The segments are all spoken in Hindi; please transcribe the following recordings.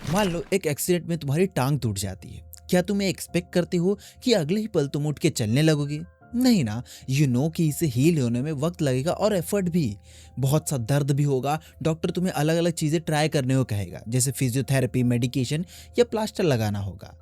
मान लो एक एक्सीडेंट में तुम्हारी टांग टूट जाती है। क्या तुम एक्सपेक्ट करते हो कि अगले ही पल तुम उठ के चलने लगोगे? नहीं ना। यू नो कि इसे हील होने में वक्त लगेगा और एफर्ट भी। बहुत सा दर्द भी होगा। डॉक्टर तुम्हें अलग अलग चीजें ट्राई करने को कहेगा, जैसे फिजियोथेरेपी, मेडिकेशन या प्लास्टर लगाना होगा।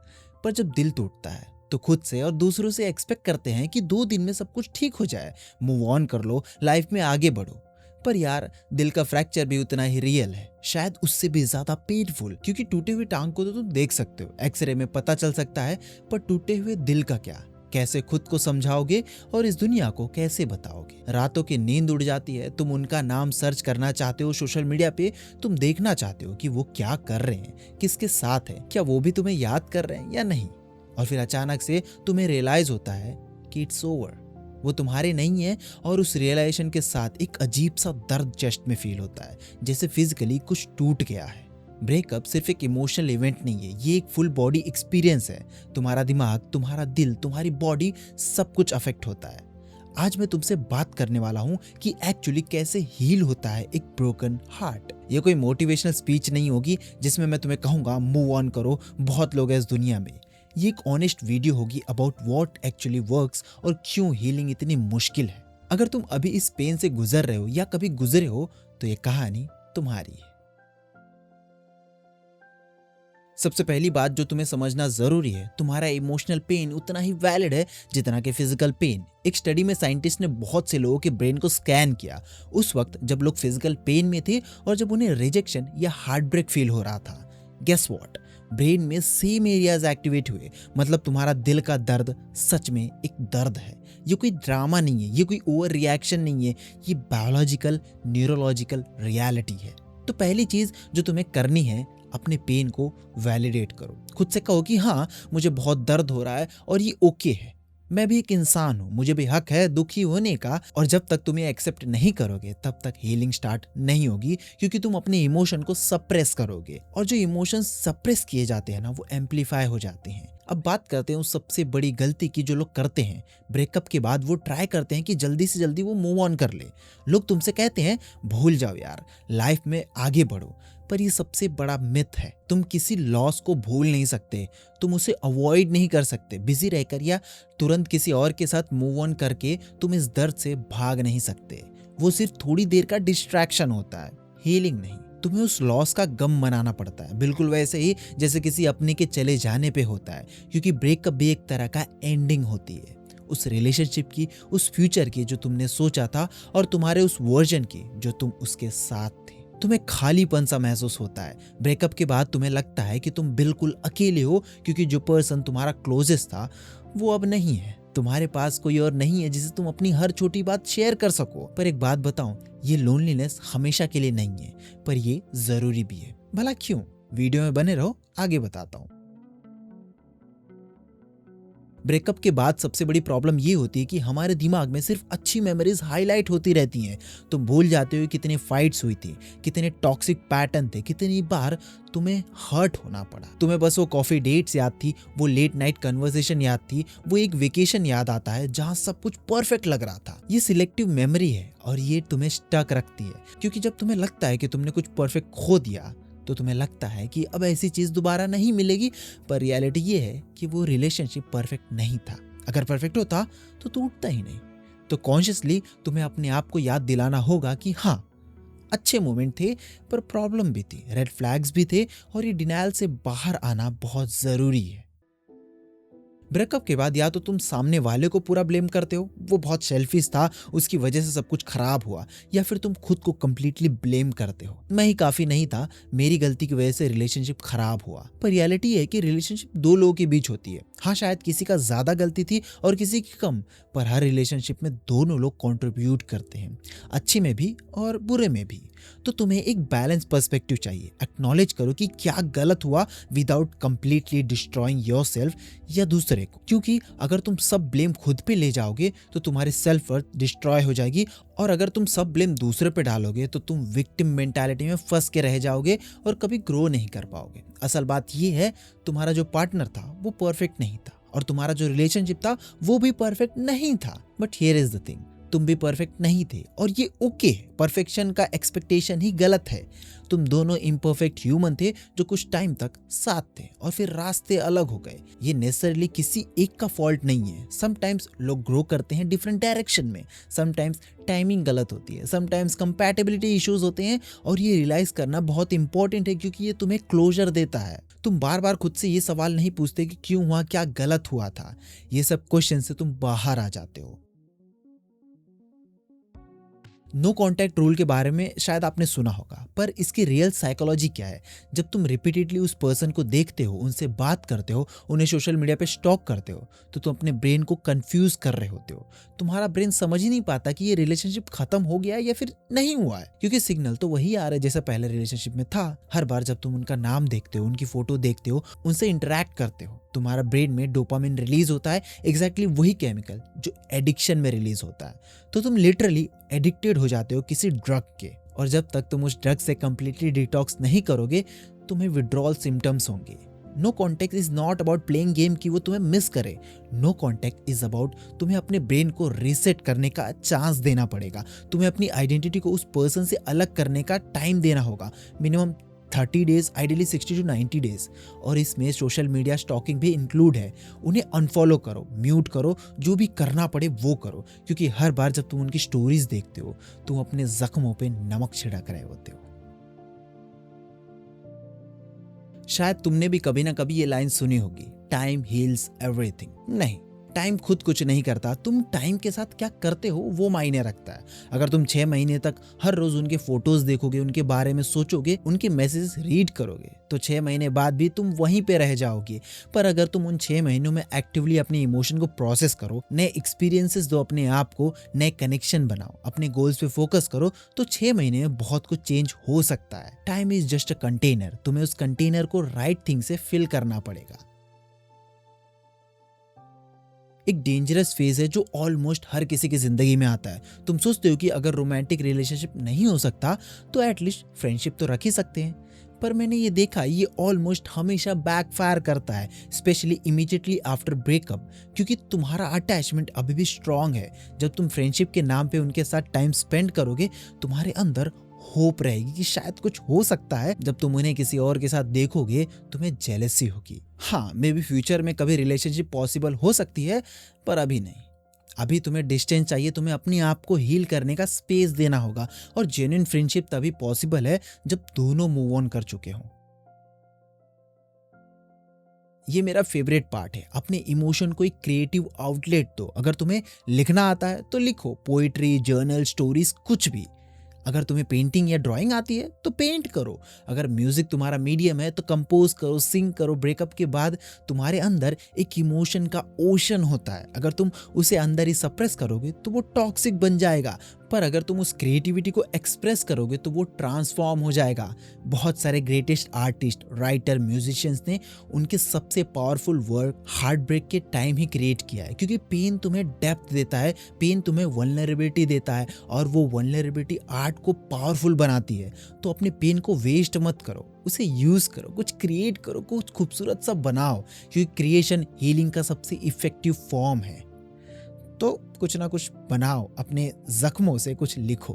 पर जब दिल टूटता है तो खुद से और दूसरों से एक्सपेक्ट करते हैं कि 2 दिन में सब कुछ ठीक हो जाए, मूव ऑन कर लो, लाइफ में आगे बढ़ो। पर यार, दिल का फ्रैक्चर भी उतना ही रियल है, शायद उससे भी ज्यादा पेनफुल। क्योंकि टूटे हुए टांग को तो तुम देख सकते हो, एक्सरे में पता चल सकता है, पर टूटे हुए दिल का क्या? कैसे खुद को समझाओगे और इस दुनिया को कैसे बताओगे? रातों की नींद उड़ जाती है, तुम उनका नाम सर्च करना चाहते हो सोशल मीडिया पे, तुम देखना चाहते हो कि वो क्या कर रहे हैं, किसके साथ है, क्या वो भी तुम्हें याद कर रहे हैं या नहीं। और फिर अचानक से तुम्हें रियलाइज होता है कि इट्स ओवर, वो तुम्हारे नहीं है। और उस रियलाइजेशन के साथ एक अजीब सा दर्द चेस्ट में फील होता है, जैसे फिजिकली कुछ टूट गया है। ब्रेकअप सिर्फ एक इमोशनल इवेंट नहीं है, ये एक फुल बॉडी एक्सपीरियंस है। तुम्हारा दिमाग, तुम्हारा दिल, तुम्हारी बॉडी, सब कुछ अफेक्ट होता है। आज मैं तुमसे बात करने वाला हूं कि एक्चुअली कैसे हील होता है एक ब्रोकन हार्ट। ये कोई मोटिवेशनल स्पीच नहीं होगी जिसमें मैं तुम्हें कहूंगा मूव ऑन करो, बहुत लोग हैं इस दुनिया में। ये एक ऑनेस्ट वीडियो होगी अबाउट व्हाट एक्चुअली वर्क्स और क्यों हीलिंग इतनी मुश्किल है। अगर तुम अभी इस पेन से गुजर रहे हो या कभी गुजरे हो तो ये कहानी तुम्हारी है। सबसे पहली बात जो तुम्हें समझना जरूरी है, तुम्हारा इमोशनल पेन उतना ही वैलिड है जितना कि फिजिकल पेन। एक स्टडी में साइंटिस्ट ने बहुत से लोगों के ब्रेन को स्कैन किया, उस वक्त जब लोग फिजिकल पेन में थे और जब उन्हें रिजेक्शन या हार्ट ब्रेक फील हो रहा था। गेस व्हाट, ब्रेन में सेम एरियाज एक्टिवेट हुए। मतलब तुम्हारा दिल का दर्द सच में एक दर्द है। ये कोई ड्रामा नहीं है, ये कोई ओवर रिएक्शन नहीं है, ये बायोलॉजिकल न्यूरोलॉजिकल रियलिटी है। तो पहली चीज जो तुम्हें करनी है, अपने पेन को वैलिडेट करो। खुद से कहो कि हाँ, मुझे बहुत दर्द हो रहा है और ये ओके है, मैं भी एक इंसान हूं, मुझे भी हक है दुखी होने का। और जब तक तुम ये एक्सेप्ट नहीं करोगे तब तक हीलिंग स्टार्ट नहीं होगी, क्योंकि तुम अपने इमोशन को सप्रेस करोगे। और जो इमोशन सप्रेस किए जाते हैं ना, वो एम्पलीफाई हो जाते हैं। अब बात करते हैं उस सबसे बड़ी गलती की जो लोग करते हैं। ब्रेकअप के बाद वो ट्राई करते हैं कि जल्दी से जल्दी वो मूव ऑन कर ले। लोग तुमसे कहते हैं भूल जाओ यार, लाइफ में आगे बढ़ो। पर ये सबसे बड़ा मिथ है। तुम किसी लॉस को भूल नहीं सकते, तुम उसे अवॉइड नहीं कर सकते। बिजी रहकर या तुरंत किसी और के साथ मूव ऑन करके तुम इस दर्द से भाग नहीं सकते। वो सिर्फ थोड़ी देर का डिस्ट्रैक्शन होता है, हीलिंग नहीं। तुम्हें उस लॉस का गम मनाना पड़ता है, बिल्कुल वैसे ही जैसे किसी अपने के चले जाने पे होता है। क्योंकि ब्रेकअप भी एक तरह का एंडिंग होती है, उस रिलेशनशिप की, उस फ्यूचर की जो तुमने सोचा था, और तुम्हारे उस वर्जन की जो तुम उसके साथ थे। तुम्हें खालीपन सा महसूस होता है। ब्रेकअप के बाद तुम्हें लगता है कि तुम बिल्कुल अकेले हो, क्योंकि जो पर्सन तुम्हारा क्लोजेस्ट था वो अब नहीं है। तुम्हारे पास कोई और नहीं है जिसे तुम अपनी हर छोटी बात शेयर कर सको। पर एक बात बताऊं, ये लोनलीनेस हमेशा के लिए नहीं है, पर ये जरूरी भी है। भला क्यों? वीडियो में बने रहो, आगे बताता हूं। ब्रेकअप के बाद सबसे बड़ी प्रॉब्लम ये होती है कि हमारे दिमाग में सिर्फ अच्छी मेमोरीज हाईलाइट होती रहती हैं। तुम भूल जाते हो कितने फाइट्स हुई थी, कितने टॉक्सिक पैटर्न थे, कितनी बार तुम्हें हर्ट होना पड़ा। तुम्हें बस वो कॉफी डेट्स याद थी, वो लेट नाइट कन्वर्सेशन याद थी, वो एक वेकेशन याद आता है जहां सब कुछ परफेक्ट लग रहा था। ये सिलेक्टिव मेमोरी है और ये तुम्हें स्टक रखती है। क्योंकि जब तुम्हें लगता है कि तुमने कुछ परफेक्ट खो दिया तो तुम्हें लगता है कि अब ऐसी चीज दोबारा नहीं मिलेगी। पर रियलिटी ये है कि वो रिलेशनशिप परफेक्ट नहीं था। अगर परफेक्ट होता तो टूटता ही नहीं। तो कॉन्शियसली तुम्हें अपने आप को याद दिलाना होगा कि हाँ, अच्छे मोमेंट थे, पर प्रॉब्लम भी थी, रेड फ्लैग्स भी थे, और ये डिनायल से बाहर आना बहुत जरूरी है। ब्रेकअप के बाद या तो तुम सामने वाले को पूरा ब्लेम करते हो, वो बहुत सेल्फिश था, उसकी वजह से सब कुछ खराब हुआ, या फिर तुम खुद को कंप्लीटली ब्लेम करते हो, मैं ही काफी नहीं था, मेरी गलती की वजह से रिलेशनशिप खराब हुआ। पर रियलिटी है कि रिलेशनशिप दो लोगों के बीच होती है। हाँ, शायद किसी का ज्यादा गलती थी और किसी की कम, पर हर रिलेशनशिप में दोनों लोग कंट्रीब्यूट करते हैं, अच्छे में भी और बुरे में भी। तो तुम्हें एक बैलेंस पर्सपेक्टिव चाहिए। एक्नॉलेज करो कि क्या गलत हुआ विदाउट कंप्लीटली डिस्ट्रॉइंग योरसेल्फ या दूसरे को। क्योंकि अगर तुम सब ब्लेम खुद पे ले जाओगे तो तुम्हारी सेल्फ वर्थ डिस्ट्रॉय हो जाएगी, और अगर तुम सब ब्लेम दूसरे पे डालोगे तो तुम विक्टिम मेंटालिटी में फंस के रह जाओगे और कभी ग्रो नहीं कर पाओगे। असल बात ये है, तुम्हारा जो पार्टनर था वो परफेक्ट नहीं था, और तुम्हारा जो रिलेशनशिप था वो भी परफेक्ट नहीं था। But here is the thing, तुम भी परफेक्ट नहीं थे और ये ओके है। परफेक्शन का एक्सपेक्टेशन ही गलत है। तुम दोनों इम्परफेक्ट ह्यूमन थे जो कुछ टाइम तक साथ थे और फिर रास्ते अलग हो गए। ये नेसेसरली किसी एक का फॉल्ट नहीं है। समटाइम्स लोग ग्रो करते हैं डिफरेंट डायरेक्शन में, समटाइम्स टाइमिंग गलत होती है, समटाइम्स कंपैटिबिलिटी इश्यूज होते हैं और ये रियलाइज करना बहुत इंपॉर्टेंट है क्योंकि ये तुम्हें क्लोजर देता है। तुम बार बार खुद से ये सवाल नहीं पूछते कि क्यों हुआ, क्या गलत हुआ था। ये सब क्वेश्चन से तुम बाहर आ जाते हो। नो कॉन्टैक्ट रूल के बारे में शायद आपने सुना होगा, पर इसकी रियल साइकोलॉजी क्या है? जब तुम रिपीटेडली उस पर्सन को देखते हो, उनसे बात करते हो, उन्हें सोशल मीडिया पे स्टॉक करते हो, तो तुम अपने ब्रेन को कंफ्यूज कर रहे होते हो। तुम्हारा ब्रेन समझ ही नहीं पाता कि ये रिलेशनशिप खत्म हो गया है या फिर नहीं हुआ है, क्योंकि सिग्नल तो वही आ रहा है जैसा पहले रिलेशनशिप में था। हर बार जब तुम उनका नाम देखते हो, उनकी फोटो देखते हो, उनसे इंटरेक्ट करते हो, तुम्हारा ब्रेन में डोपामिन रिलीज होता है, एग्जैक्टली वही केमिकल जो एडिक्शन में रिलीज होता है। तो तुम लिटरली एडिक्टेड हो जाते हो किसी ड्रग के, और जब तक तुम उस ड्रग से कंप्लीटली डिटॉक्स नहीं करोगे, तुम्हें विड्रॉल सिम्टम्स होंगे। No contact is not about playing game कि वो तुम्हें मिस करे। नो कॉन्टेक्ट इज अबाउट तुम्हें अपने ब्रेन को रीसेट करने का चांस देना पड़ेगा। तुम्हें अपनी आइडेंटिटी को उस पर्सन से अलग करने का टाइम देना होगा, minimum 30 days, ideally 60 to 90 days. और इसमें सोशल मीडिया स्टॉकिंग भी इंक्लूड है। उन्हें अनफॉलो करो, म्यूट करो, जो भी करना पड़े वो करो, क्योंकि हर बार जब तुम उनकी स्टोरीज देखते हो, तुम अपने जख्मों पे नमक छिड़क रहे होते हो। शायद तुमने भी कभी ना कभी ये लाइन सुनी होगी, टाइम हील्स एवरीथिंग। नहीं, टाइम खुद कुछ नहीं करता, तुम टाइम के साथ क्या करते हो वो मायने रखता है। अगर तुम 6 महीने तक हर रोज उनके फोटोज देखोगे, उनके बारे में सोचोगे, उनके मैसेजेस रीड करोगे, तो 6 महीने बाद भी तुम वहीं पे रह जाओगे। पर अगर तुम उन 6 महीनों में एक्टिवली अपने इमोशन को प्रोसेस करो, नए एक्सपीरियंसेस दो अपने आप को, नए कनेक्शन बनाओ, अपने गोल्स पे फोकस करो, तो 6 महीने में बहुत कुछ चेंज हो सकता है। Time is just a container, तुम्हें उस कंटेनर को राइट थिंग से फिल करना पड़ेगा। एक डेंजरस फेज है जो ऑलमोस्ट हर किसी की जिंदगी में आता है। तुम सोचते हो कि अगर रोमांटिक रिलेशनशिप नहीं हो सकता तो एटलीस्ट फ्रेंडशिप तो रख ही सकते हैं, पर मैंने ये देखा ये ऑलमोस्ट हमेशा बैकफायर करता है, स्पेशली इमीडिएटली आफ्टर ब्रेकअप, क्योंकि तुम्हारा अटैचमेंट अभी भी स्ट्रांग है। जब तुम फ्रेंडशिप के नाम पे उनके साथ टाइम स्पेंड करोगे, तुम्हारे अंदर होप रहेगी कि शायद कुछ हो सकता है। जब तुम उन्हें किसी और के साथ देखोगे, तुम्हें जेलसी होगी। हाँ, मे बी फ्यूचर में कभी रिलेशनशिप पॉसिबल हो सकती है, पर अभी नहीं। अभी तुम्हें डिस्टेंस चाहिए, तुम्हें अपने आप को हील करने का स्पेस देना होगा। और जेन्युइन फ्रेंडशिप तभी पॉसिबल है जब दोनों मूव ऑन कर चुके हों। ये मेरा फेवरेट पार्ट है, अपने इमोशन को एक क्रिएटिव आउटलेट दो। अगर तुम्हें लिखना आता है तो लिखो, पोइट्री, जर्नल, स्टोरीज, कुछ भी। अगर तुम्हें पेंटिंग या ड्राइंग आती है तो पेंट करो। अगर म्यूजिक तुम्हारा मीडियम है तो कंपोज करो, सिंग करो। ब्रेकअप के बाद तुम्हारे अंदर एक इमोशन का ओशन होता है, अगर तुम उसे अंदर ही सप्रेस करोगे तो वो टॉक्सिक बन जाएगा, पर अगर तुम उस क्रिएटिविटी को एक्सप्रेस करोगे तो वो ट्रांसफॉर्म हो जाएगा। बहुत सारे ग्रेटेस्ट आर्टिस्ट, राइटर, म्यूजिशियंस ने उनके सबसे पावरफुल वर्क हार्ट ब्रेक के टाइम ही क्रिएट किया है, क्योंकि पेन तुम्हें डेप्थ देता है, पेन तुम्हें वल्नरेबिलिटी देता है, और वो वल्नरेबिलिटी आर्ट को पावरफुल बनाती है। तो अपने पेन को वेस्ट मत करो, उसे यूज करो, कुछ क्रिएट करो, कुछ खूबसूरत सा बनाओ, क्योंकि क्रिएशन हीलिंग का सबसे इफेक्टिव फॉर्म है। तो कुछ ना कुछ बनाओ, अपने जख्मों से कुछ लिखो।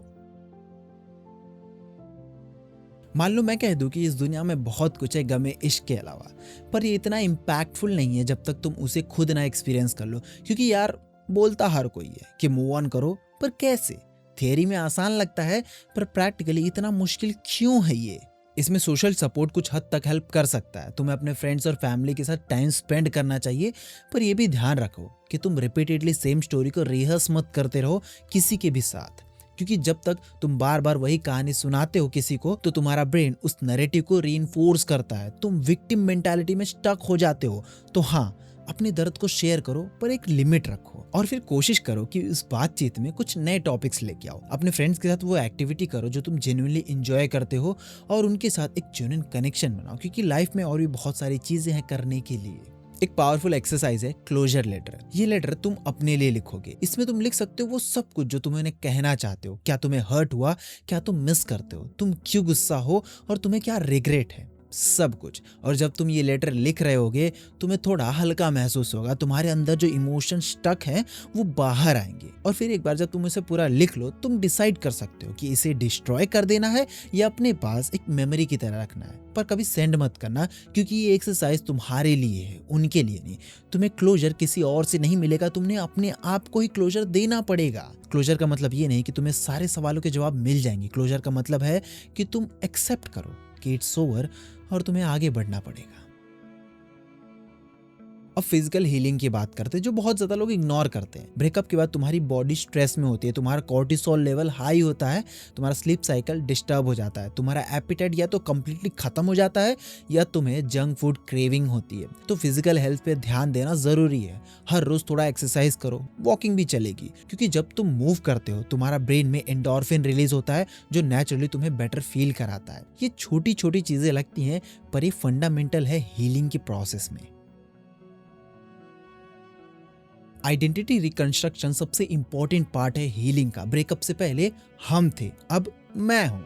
मान लो मैं कह दूं कि इस दुनिया में बहुत कुछ है गमे इश्क के अलावा, पर ये इतना इम्पैक्टफुल नहीं है जब तक तुम उसे खुद ना एक्सपीरियंस कर लो। क्योंकि यार, बोलता हर कोई है कि मूव ऑन करो, पर कैसे? थियरी में आसान लगता है, पर प्रैक्टिकली इतना मुश्किल क्यों है ये? इसमें सोशल सपोर्ट कुछ हद तक हेल्प कर सकता है। तुम्हें अपने फ्रेंड्स और फैमिली के साथ टाइम स्पेंड करना चाहिए, पर यह भी ध्यान रखो कि तुम रिपीटेडली सेम स्टोरी को रिहर्स मत करते रहो किसी के भी साथ, क्योंकि जब तक तुम बार बार वही कहानी सुनाते हो किसी को, तो तुम्हारा ब्रेन उस नैरेटिव को रीइंफोर्स करता है, तुम विक्टिम मेंटालिटी में स्टक हो जाते हो। तो हाँ, अपने दर्द को शेयर करो, पर एक लिमिट रखो, और फिर कोशिश करो कि इस बातचीत में कुछ नए टॉपिक्स लेके आओ। अपने फ्रेंड्स के साथ वो एक्टिविटी करो जो तुम जेन्युइनली एंजॉय करते हो, और उनके साथ एक जेन्युइन कनेक्शन बनाओ, क्योंकि लाइफ में और भी बहुत सारी चीजें हैं करने के लिए। एक पावरफुल एक्सरसाइज है क्लोजर लेटर। ये लेटर तुम अपने लिए लिखोगे। इसमें तुम लिख सकते हो वो सब कुछ जो तुम उन्हें कहना चाहते हो। क्या तुम्हें हर्ट हुआ, क्या तुम मिस करते हो, तुम क्यों गुस्सा हो, और तुम्हें क्या रिग्रेट है। सब कुछ। और जब तुम ये लेटर लिख रहे होगे तुम्हें थोड़ा हल्का महसूस होगा, तुम्हारे अंदर जो इमोशन स्टक है वो बाहर आएंगे। और फिर एक बार जब तुम इसे पूरा लिख लो तुम डिसाइड कर सकते हो कि इसे डिस्ट्रॉय कर देना है या अपने पास एक मेमोरी की तरह रखना है। पर कभी सेंड मत करना, क्योंकि ये एक्सरसाइज तुम्हारे लिए है, उनके लिए नहीं। तुम्हें क्लोजर किसी और से नहीं मिलेगा, तुमने अपने आप को ही क्लोजर देना पड़ेगा। क्लोजर का मतलब ये नहीं कि तुम्हें सारे सवालों के जवाब मिल जाएंगे। क्लोजर का मतलब है कि तुम एक्सेप्ट करो कि इट्स ओवर और तुम्हें आगे बढ़ना पड़ेगा। अब फिजिकल हीलिंग की बात करते हैं, जो बहुत ज्यादा लोग इग्नोर करते हैं। ब्रेकअप के बाद तुम्हारी बॉडी स्ट्रेस में होती है, तुम्हारा कॉर्टिसोल लेवल हाई होता है, तुम्हारा स्लीप साइकिल डिस्टर्ब हो जाता है, तुम्हारा एपिटाइट या तो कंप्लीटली खत्म हो जाता है या तुम्हें जंक फूड क्रेविंग होती है। तो फिजिकल हेल्थ पे ध्यान देना जरूरी है। हर रोज थोड़ा एक्सरसाइज करो, वॉकिंग भी चलेगी, क्योंकि जब तुम मूव करते हो तुम्हारा ब्रेन में एंडोर्फिन रिलीज होता है जो नेचुरली तुम्हें बेटर फील कराता है। ये छोटी छोटी चीजें लगती हैं पर ये फंडामेंटल है हीलिंग की प्रोसेस में। आइडेंटिटी रिकंस्ट्रक्शन सबसे इंपॉर्टेंट पार्ट है हीलिंग का। ब्रेकअप से पहले हम थे, अब मैं हूं।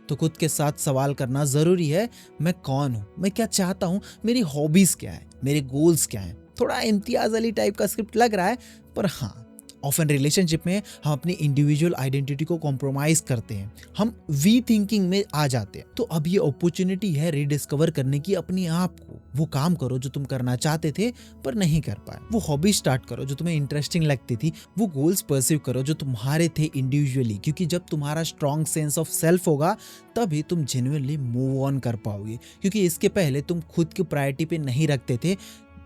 तो खुद के साथ सवाल करना जरूरी है, मैं कौन हूं, मैं क्या चाहता हूं, मेरी हॉबीज क्या है, मेरे गोल्स क्या हैं। थोड़ा इम्तियाज अली टाइप का स्क्रिप्ट लग रहा है, पर हाँ, ऑफन रिलेशनशिप में हम अपनी इंडिविजुअल आइडेंटिटी को कॉम्प्रोमाइज करते हैं, हम वी थिंकिंग में आ जाते हैं। तो अब ये अपॉर्चुनिटी है रिडिस्कवर करने की अपने आप को। वो काम करो जो तुम करना चाहते थे पर नहीं कर पाए, वो हॉबी स्टार्ट करो जो तुम्हें इंटरेस्टिंग लगती थी, वो गोल्स परसीव करो जो तुम्हारे थे इंडिविजुअली, क्योंकि जब तुम्हारा स्ट्रॉन्ग सेंस ऑफ सेल्फ होगा तभी तुम जेन्युइनली मूव ऑन कर पाओगे। क्योंकि इसके पहले तुम खुद की प्रायोरिटी पे नहीं रखते थे।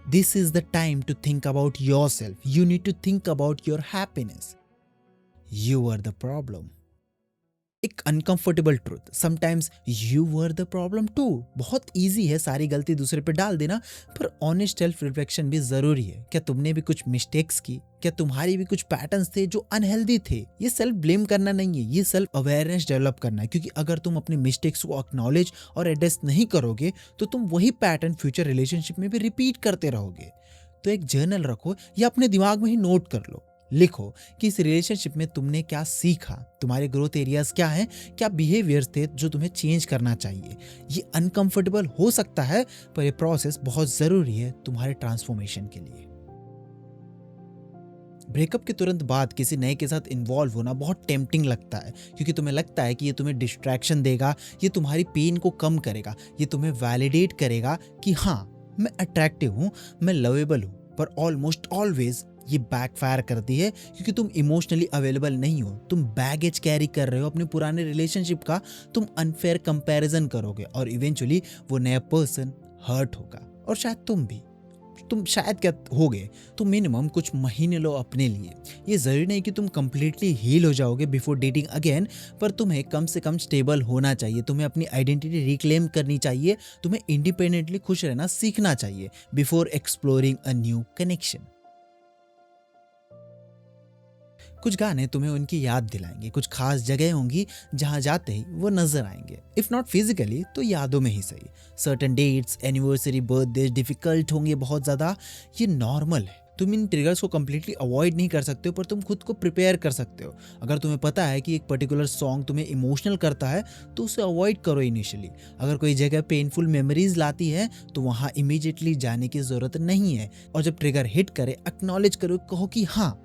This is the time to think about yourself. You need to think about your happiness. You are the problem. एक uncomfortable truth, sometimes you were the problem too. बहुत इजी है सारी गलती दूसरे पे डाल देना, पर ऑनेस्ट सेल्फ रिफ्लेक्शन भी जरूरी है। क्या तुमने भी कुछ मिस्टेक्स की? क्या तुम्हारी भी कुछ पैटर्न्स थे जो अनहेल्दी थे? ये सेल्फ ब्लेम करना नहीं है, ये सेल्फ अवेयरनेस डेवलप करना है। क्योंकि अगर तुम अपने मिस्टेक्स को एक्नॉलेज और एड्रेस नहीं करोगे तो तुम वही पैटर्न फ्यूचर रिलेशनशिप में भी रिपीट करते रहोगे। तो एक जर्नल रखो या अपने दिमाग में ही नोट कर लो, लिखो कि इस रिलेशनशिप में तुमने क्या सीखा, तुम्हारे ग्रोथ एरियाज क्या हैं, क्या बिहेवियर्स थे जो तुम्हें चेंज करना चाहिए। ये अनकंफर्टेबल हो सकता है पर ये प्रोसेस बहुत जरूरी है तुम्हारे ट्रांसफॉर्मेशन के लिए। ब्रेकअप के तुरंत बाद किसी नए के साथ इन्वॉल्व होना बहुत टेम्पटिंग लगता है, क्योंकि तुम्हें लगता है कि ये तुम्हें डिस्ट्रैक्शन देगा, ये तुम्हारी पेन को कम करेगा, ये तुम्हें वैलिडेट करेगा कि हाँ मैं अट्रैक्टिव हूँ, मैं लवेबल हूँ। पर ऑलमोस्ट ऑलवेज ये बैकफायर करती है, क्योंकि तुम इमोशनली अवेलेबल नहीं हो, तुम बैगेज कैरी कर रहे हो अपने पुराने रिलेशनशिप का, तुम अनफेयर कंपैरिजन करोगे और इवेंचुअली वो नया पर्सन हर्ट होगा। और शायद तुम शायद क्या हो गए तो मिनिमम कुछ महीने लो अपने लिए। ये जरूरी नहीं कि तुम कंप्लीटली हील हो जाओगे बिफोर डेटिंग अगेन, पर तुम्हें कम से कम स्टेबल होना चाहिए, तुम्हें अपनी आइडेंटिटी रिक्लेम करनी चाहिए, तुम्हें इंडिपेंडेंटली खुश रहना सीखना चाहिए before exploring a new connection. कुछ गाने तुम्हें उनकी याद दिलाएंगे, कुछ खास जगह होंगी जहां जाते ही वो नजर आएंगे, इफ नॉट फिजिकली तो यादों में ही सही। Certain dates, anniversary, birthday difficult होंगे बहुत ज्यादा, ये नॉर्मल है। तुम इन ट्रिगर्स को कंप्लीटली अवॉइड नहीं कर सकते हो, पर तुम खुद को प्रिपेयर कर सकते हो। अगर तुम्हें पता है कि एक पर्टिकुलर सॉन्ग तुम्हें इमोशनल करता है तो उसे अवॉइड करो इनिशियली। अगर कोई जगह पेनफुल मेमोरीज लाती है तो वहां इमीडिएटली जाने की जरूरत नहीं है। और जब ट्रिगर हिट करे एक्नॉलेज करो, कहो कि हाँ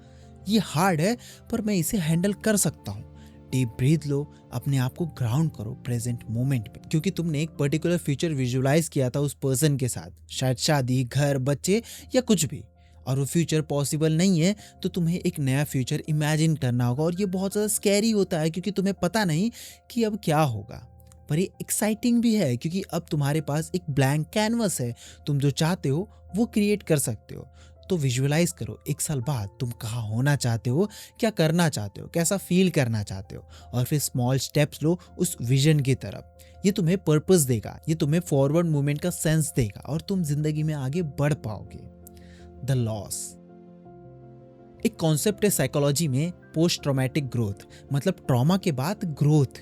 ये हार्ड है पर मैं इसे हैंडल कर सकता हूँ। डीप ब्रीथ लो, अपने आप को ग्राउंड करो प्रेजेंट मोमेंट पे, क्योंकि तुमने एक पर्टिकुलर फ्यूचर विजुअलाइज किया था उस पर्सन के साथ, शायद शादी, घर, बच्चे या कुछ भी, और वो फ्यूचर पॉसिबल नहीं है तो तुम्हें एक नया फ्यूचर इमेजिन करना होगा। और ये बहुत ज़्यादा स्कैरी होता है क्योंकि तुम्हें पता नहीं कि अब क्या होगा, पर ये एक्साइटिंग भी है क्योंकि अब तुम्हारे पास एक ब्लैंक कैनवस है, तुम जो चाहते हो वो क्रिएट कर सकते हो। तो विजुअलाइज करो 1 साल बाद तुम कहाँ होना चाहते हो, क्या करना चाहते हो, कैसा फील करना चाहते हो, और फिर स्मॉल स्टेप्स लो उस विजन की तरफ। ये तुम्हें पर्पस देगा, ये तुम्हें फॉरवर्ड मूवमेंट का सेंस देगा और तुम जिंदगी में आगे बढ़ पाओगे। द लॉस एक कॉन्सेप्ट है साइकोलॉजी में, पोस्ट ट्रॉमेटिक ग्रोथ, मतलब ट्रॉमा के बाद ग्रोथ।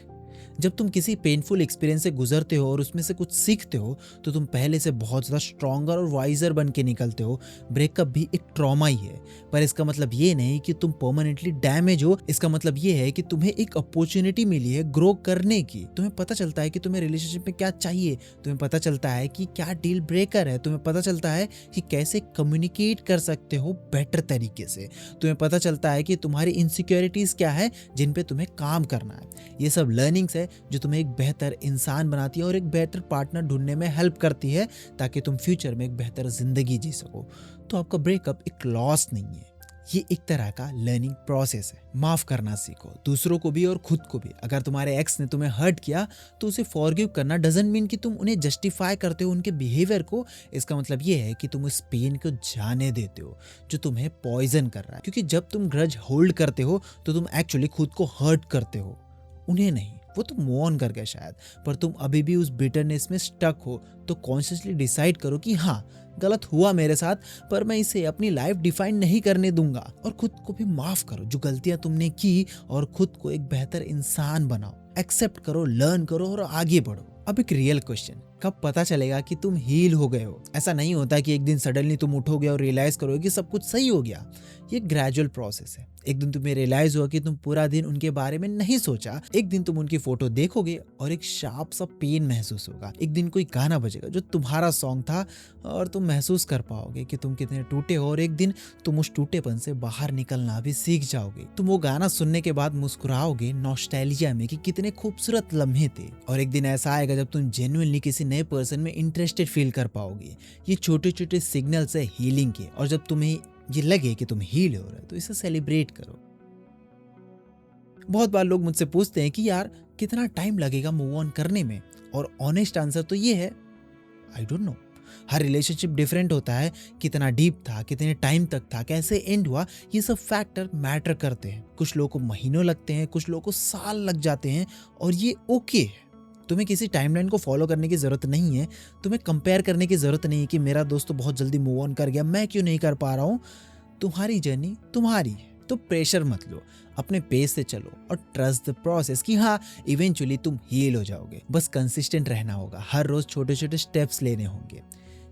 जब तुम किसी पेनफुल एक्सपीरियंस से गुजरते हो और उसमें से कुछ सीखते हो तो तुम पहले से बहुत ज़्यादा स्ट्रॉन्गर और वाइजर बन के निकलते हो। ब्रेकअप भी एक ट्रॉमा ही है, पर इसका मतलब ये नहीं कि तुम परमानेंटली डैमेज हो। इसका मतलब ये है कि तुम्हें एक अपॉर्चुनिटी मिली है ग्रो करने की। तुम्हें पता चलता है कि तुम्हें रिलेशनशिप में क्या चाहिए, तुम्हें पता चलता है कि क्या डील ब्रेकर है, तुम्हें पता चलता है कि कैसे कम्युनिकेट कर सकते हो बेटर तरीके से, तुम्हें पता चलता है कि तुम्हारी इनसिक्योरिटीज क्या है जिन पे तुम्हें काम करना है। ये सब लर्निंग्स है जो तुम्हें एक बेहतर इंसान बनाती है और एक बेहतर पार्टनर ढूंढने में हेल्प करती है, ताकि तुम फ्यूचर में एक बेहतर जिंदगी जी सको। तो आपका ब्रेकअप एक लॉस नहीं है, ये एक तरह का लर्निंग प्रोसेस है। माफ करना सीखो, दूसरों को भी और खुद को भी। अगर तुम्हारे एक्स ने तुम्हें हर्ट किया तो उसे फॉरगिव करना डजंट मीन कि तुम उन्हें जस्टिफाई करते हो उनके बिहेवियर को। इसका मतलब ये है कि तुम उस पेन को जाने देते हो जो तुम्हें पॉइजन कर रहा है। क्योंकि जब तुम ग्रज होल्ड करते हो तो तुम एक्चुअली खुद को हर्ट करते हो, उन्हें नहीं। वो तो मूव ऑन कर गया शायद, पर तुम अभी भी उस बिटरनेस में स्टक हो। तो कॉन्शियसली डिसाइड करो कि हाँ, गलत हुआ मेरे साथ, पर मैं इसे अपनी लाइफ डिफाइन नहीं करने दूंगा। और खुद को भी माफ करो जो गलतियां तुमने की, और खुद को एक बेहतर इंसान बनाओ। एक्सेप्ट करो, लर्न करो और आगे बढ़ो। अब एक रियल क्वेश्चन, कब पता चलेगा कि तुम हील हो गए हो? ऐसा नहीं होता कि एक दिन सडनली तुम उठोगे और रियलाइज करोगे कि सब कुछ सही हो गया। ये ग्रेजुअल प्रोसेस है। एक दिन तुम्हें रियलाइज हुआ कि तुम पूरा दिन उनके बारे में नहीं सोचा। एक दिन तुम उनकी फोटो देखोगे और एक शार्प सा पेन महसूस होगा। एक दिन कोई गाना बजेगा जो तुम्हारा सॉन्ग था और तुम महसूस कर पाओगे कि तुम कितने टूटे हो। और एक दिन तुम उस टूटेपन से बाहर निकलना भी सीख जाओगे। तुम वो गाना सुनने के बाद मुस्कुराओगे नॉस्टैल्जिया में कि कितने खूबसूरत लम्हे थे। और एक दिन ऐसा आएगा जब तुम जेन्युइनली किसी नए पर्सन में इंटरेस्टेड फील कर पाओगे। ये छोटे छोटे सिग्नल्स है हीलिंग के, और जब तुम्हें ये लगे कि तुम हील हो रहे हो तो इसे सेलिब्रेट करो। बहुत बार लोग मुझसे पूछते हैं कि यार कितना टाइम लगेगा मूव ऑन करने में, और ऑनेस्ट आंसर तो ये है, I don't know. Her relationship different होता है। कितना डीप था, कितने टाइम तक था, कैसे एंड हुआ, ये सब फैक्टर मैटर करते हैं। कुछ लोगों को महीनों लगते हैं, कुछ लोगों को साल लग जाते हैं, और ये ओके है। तुम्हें किसी टाइमलाइन को फॉलो करने की जरूरत नहीं है। तुम्हें कंपेयर करने की जरूरत नहीं है कि मेरा दोस्त तो बहुत जल्दी मूव ऑन कर गया, मैं क्यों नहीं कर पा रहा हूँ। तुम्हारी जर्नी तुम्हारी है, तो प्रेशर मत लो, अपने पेस से चलो और ट्रस्ट द प्रोसेस कि हाँ, इवेंचुअली तुम हील हो जाओगे। बस कंसिस्टेंट रहना होगा, हर रोज छोटे छोटे स्टेप्स लेने होंगे।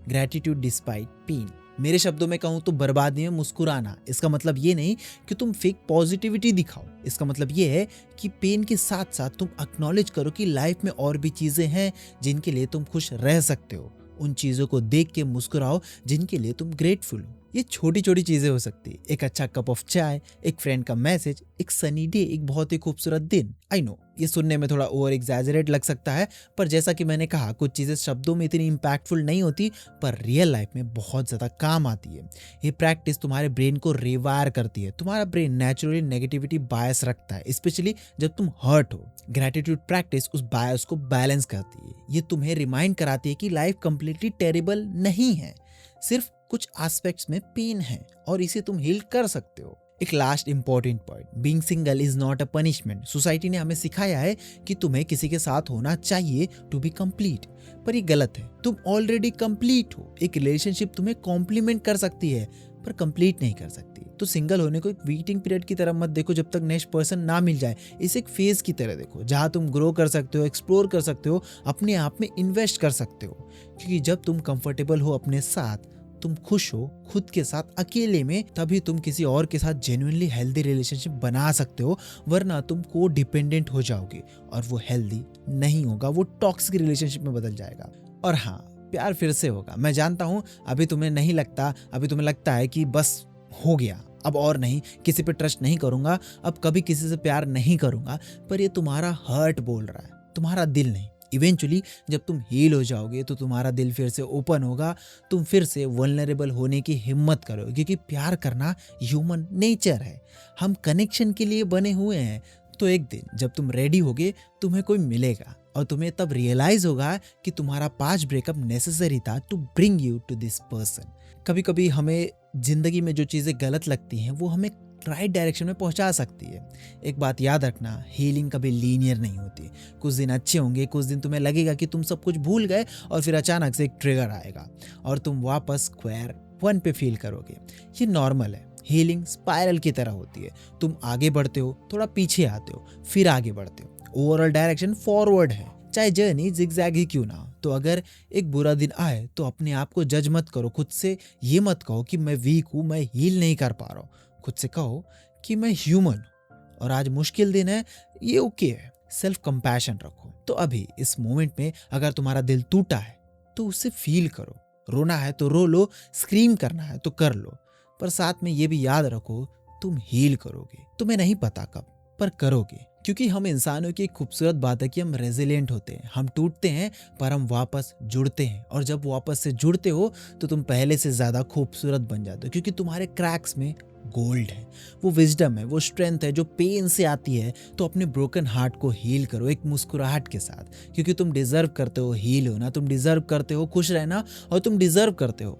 ग्रैटिट्यूड डिस्पाइट पेन, मेरे शब्दों में कहूँ तो बर्बादी में मुस्कुराना। इसका मतलब ये नहीं कि तुम फेक पॉजिटिविटी दिखाओ। इसका मतलब ये है कि पेन के साथ साथ तुम एक्नॉलेज करो कि लाइफ में और भी चीजें हैं जिनके लिए तुम खुश रह सकते हो। उन चीजों को देख के मुस्कुराओ जिनके लिए तुम ग्रेटफुल हो। ये छोटी छोटी चीजें हो सकती, एक अच्छा कप ऑफ चाय, एक फ्रेंड का मैसेज, एक सनी डे, एक बहुत ही खूबसूरत दिन। आई नो ये सुनने में थोड़ा ओवर एग्जैजरेट लग सकता है, पर जैसा कि मैंने कहा, कुछ चीजें शब्दों में इतनी इंपैक्टफुल नहीं होती पर रियल लाइफ में बहुत ज्यादा काम आती है। ये प्रैक्टिस तुम्हारे ब्रेन को रिवायर करती है। तुम्हारा ब्रेन नेचुरली नेगेटिविटी बायस रखता है, स्पेशली जब तुम हर्ट हो। ग्रैटिट्यूड प्रैक्टिस उस बायस को बैलेंस करती है। ये तुम्हें रिमाइंड कराती है कि लाइफ कंप्लीटली टेरिबल नहीं है, सिर्फ कुछ एस्पेक्ट्स में पेन है और इसे तुम हील कर सकते हो। एक last important point, being single is not a punishment. Society ने हमें सिखाया है कि तुम्हें किसी के साथ होना चाहिए टू बी कंप्लीट, पर ये गलत है। तुम ऑलरेडी कंप्लीट हो। एक रिलेशनशिप तुम्हें कॉम्प्लीमेंट कर सकती है पर कंप्लीट नहीं कर सकती। तो सिंगल होने को एक वेटिंग पीरियड की तरह मत देखो जब तक नेक्स्ट पर्सन ना मिल जाए। इसे एक फेज की तरह देखो जहां तुम ग्रो कर सकते हो, एक्सप्लोर कर सकते हो, अपने आप में इन्वेस्ट कर सकते हो। क्योंकि जब तुम कंफर्टेबल हो अपने साथ, तुम खुश हो खुद के साथ अकेले में, तभी तुम किसी और के साथ जेन्युइनली हेल्दी रिलेशनशिप बना सकते हो। वरना तुम को डिपेंडेंट हो जाओगे और वो हेल्दी नहीं होगा, वो टॉक्सिक रिलेशनशिप में बदल जाएगा। और हाँ, प्यार फिर से होगा। मैं जानता हूँ अभी तुम्हें नहीं लगता, अभी तुम्हें लगता है कि बस हो गया, अब और नहीं, किसी पे ट्रस्ट नहीं करूंगा, अब कभी किसी से प्यार नहीं करूंगा। पर ये तुम्हारा हर्ट बोल रहा है, तुम्हारा दिल नहीं। इवेंचुअली जब तुम हील हो जाओगे तो तुम्हारा दिल फिर से ओपन होगा, तुम फिर से वल्नरेबल होने की हिम्मत करोगे। क्योंकि प्यार करना ह्यूमन नेचर है, हम कनेक्शन के लिए बने हुए हैं। तो एक दिन जब तुम रेडी होगे, तुम्हें कोई मिलेगा और तुम्हें तब रियलाइज होगा कि तुम्हारा पास्ट ब्रेकअप नेसेसरी था to bring you to this person. कभी कभी हमें जिंदगी में जो चीज़ें गलत लगती हैं वो हमें राइट डायरेक्शन में पहुंचा सकती है। एक बात याद रखना, हीलिंग कभी लीनियर नहीं होती। कुछ दिन अच्छे होंगे, कुछ दिन तुम्हें लगेगा कि तुम सब कुछ भूल गए, और फिर अचानक से एक ट्रिगर आएगा और तुम वापस स्क्वायर वन पे फील करोगे। ये नॉर्मल है। हीलिंग स्पाइरल की तरह होती है। तुम आगे बढ़ते हो, थोड़ा पीछे आते हो, फिर आगे बढ़ते हो। ओवरऑल डायरेक्शन फॉरवर्ड है, चाहे जर्नी जिगजैग ही क्यों ना हो। तो अगर एक बुरा दिन आए तो अपने आप को जज मत करो, खुद से ये मत कहो कि मैं वीक हूँ, मैं हील नहीं कर पा रहा हूँ। खुद से कहो कि मैं ह्यूमन हूँ और आज मुश्किल दिन है, ये ओके है। सेल्फ कंपैशन रखो। तो अभी इस मोमेंट में अगर तुम्हारा दिल टूटा है तो उसे फील करो, रोना है तो रो लो, स्क्रीम करना है तो कर लो, पर साथ में ये भी याद रखो तुम हील करोगे। तुम्हें नहीं पता कब, पर करोगे, क्योंकि हम इंसानों की एक खूबसूरत बात है कि हम रेजिलिएंट होते हैं। हम टूटते हैं पर हम वापस जुड़ते हैं, और जब वापस से जुड़ते हो तो तुम पहले से ज्यादा खूबसूरत बन जाते हो, क्योंकि तुम्हारे क्रैक्स में गोल्ड है, वो विजडम है, वो स्ट्रेंथ है जो पेन से आती है। तो अपने ब्रोकन हार्ट को हील करो एक मुस्कुराहट के साथ, क्योंकि तुम डिजर्व करते हो हील होना, तुम डिजर्व करते हो खुश रहना, और तुम डिजर्व करते हो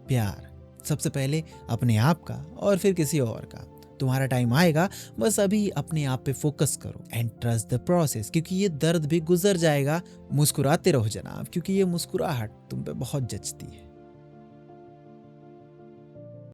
प्यार, सबसे पहले अपने आप का और फिर किसी और का। तुम्हारा टाइम आएगा, बस अभी अपने आप पे फोकस करो एंड ट्रस्ट द प्रोसेस, क्योंकि ये दर्द भी गुजर जाएगा। मुस्कुराते रहो जनाब, क्योंकि ये मुस्कुराहट तुम पे बहुत जचती है।